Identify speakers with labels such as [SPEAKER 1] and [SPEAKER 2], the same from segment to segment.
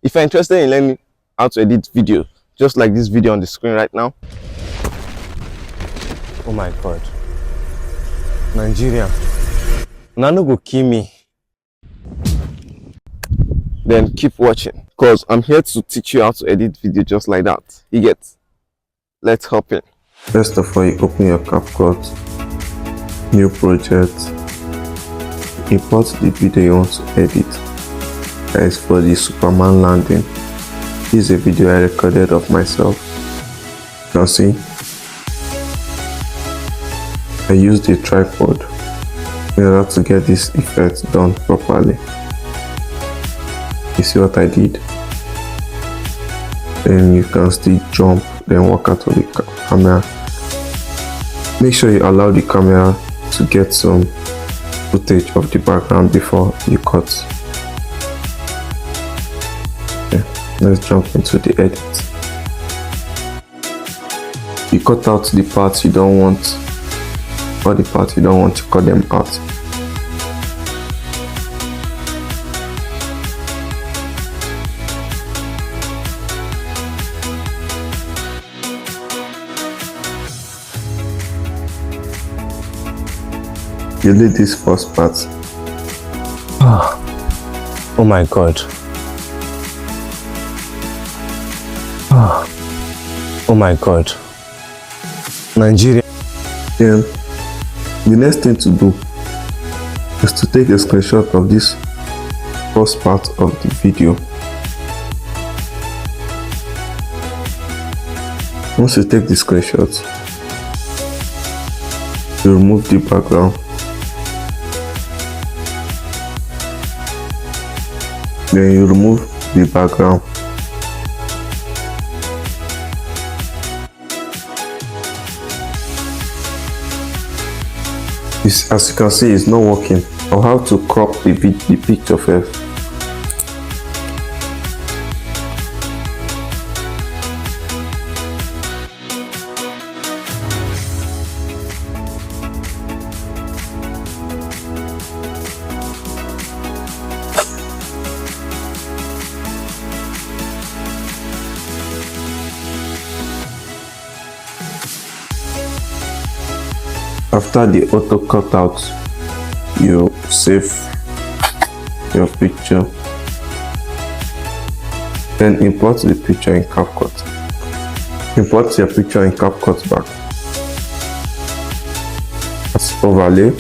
[SPEAKER 1] If you're interested in learning how to edit video, just like this video on the screen right now. Oh my god, Nigeria, Nano go kill me. Then keep watching, because I'm here to teach you how to edit video just like that. You get? Let's hop in. First of all, you open your CapCut, new project, import the video you want to edit. That is for the Superman landing. This is a video I recorded of myself. You can see I used a tripod in order to get this effect done properly. You see what I did? Then you can still jump, then walk out of the camera. Make sure you allow the camera to get some footage of the background before you cut. Okay, let's jump into the edit. You cut out the parts you don't want, or the parts you don't want to cut them out. Delete this first part. Oh my god. Oh my god. Nigeria. Then the next thing to do is to take a screenshot of this first part of the video. Once you take the screenshot, you remove the background. Then you remove the background. As you can see, it's not working. I'll have to crop the picture first. After the auto cutout, you save your picture, then import the picture in CapCut. Import your picture in CapCut back as overlay.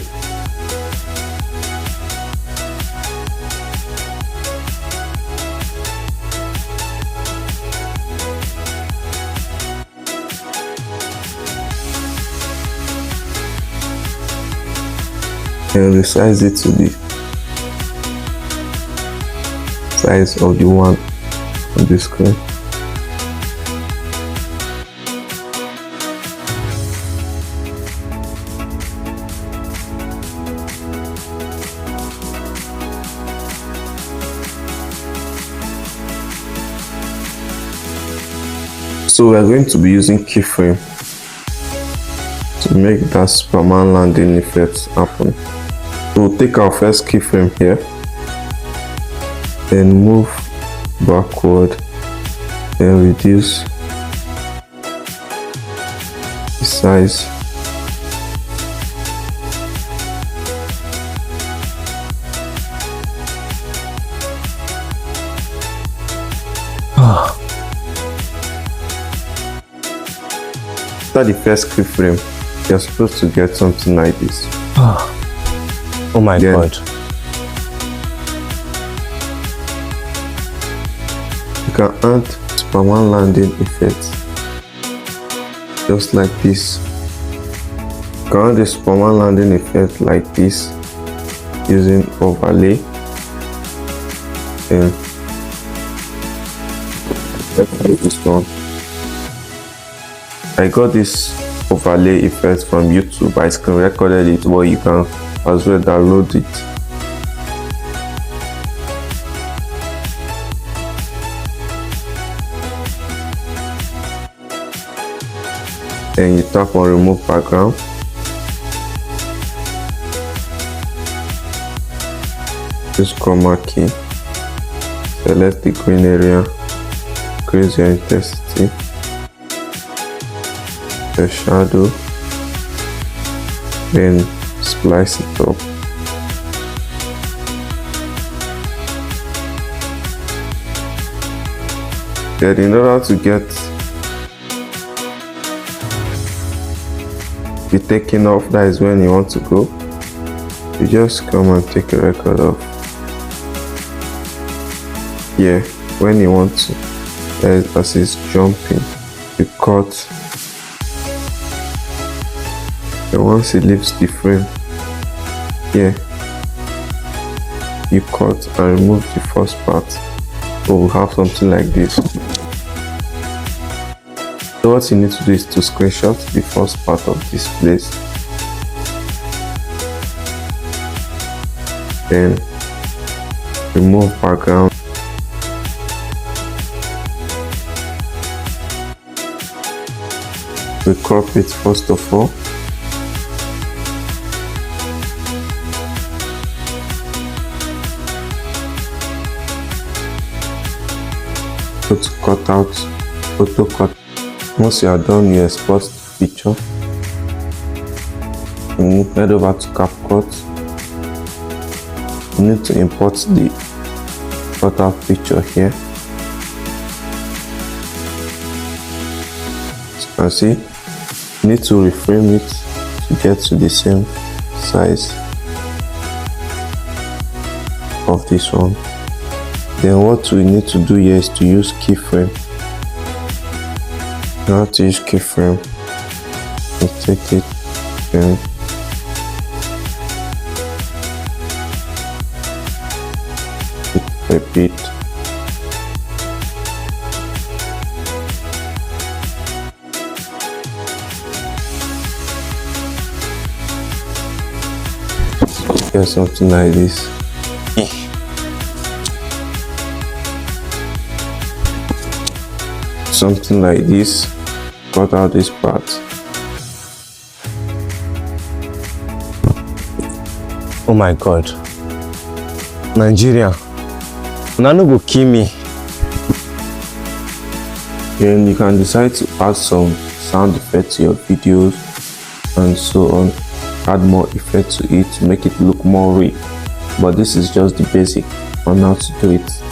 [SPEAKER 1] And resize it to the size of the one on the screen. So we are going to be using keyframe to make that Superman landing effect happen. We'll take our first keyframe here, then move backward, then reduce the size. After the first keyframe, you're supposed to get something like this. Oh my god. You can add Superman landing effect just like this. You can add the Superman landing effect like this using overlay. And let's do this one. I got this overlay effect from YouTube. I screen recorded it, but you can as well download it. Then you tap on remove background. Use chroma key, select the green area, increase your intensity, the shadow, then splice it up. Then in order to get the taking off, that is when you want to go, you just come and take a record of here. When you want to, as it's jumping, you cut, and once it leaves the frame here, you cut and remove the first part. So we'll have something like this. So what you need to do is to screenshot the first part of this place, then remove background, we crop it first of all, go to cut out, photo cut. Once you are done, you export the picture, and head over to CapCut. You need to import the cut out picture here. As you can see, you need to reframe it to get to the same size of this one. Then what we need to do here is to use keyframe. Now to use keyframe, we take it and repeat. Get something like this. Something like this. Cut out this part. Oh my god, Nigeria, una no go kill me. Then you can decide to add some sound effect to your videos and so on. Add more effect to it to make it look more real, but this is just the basic on how to do it.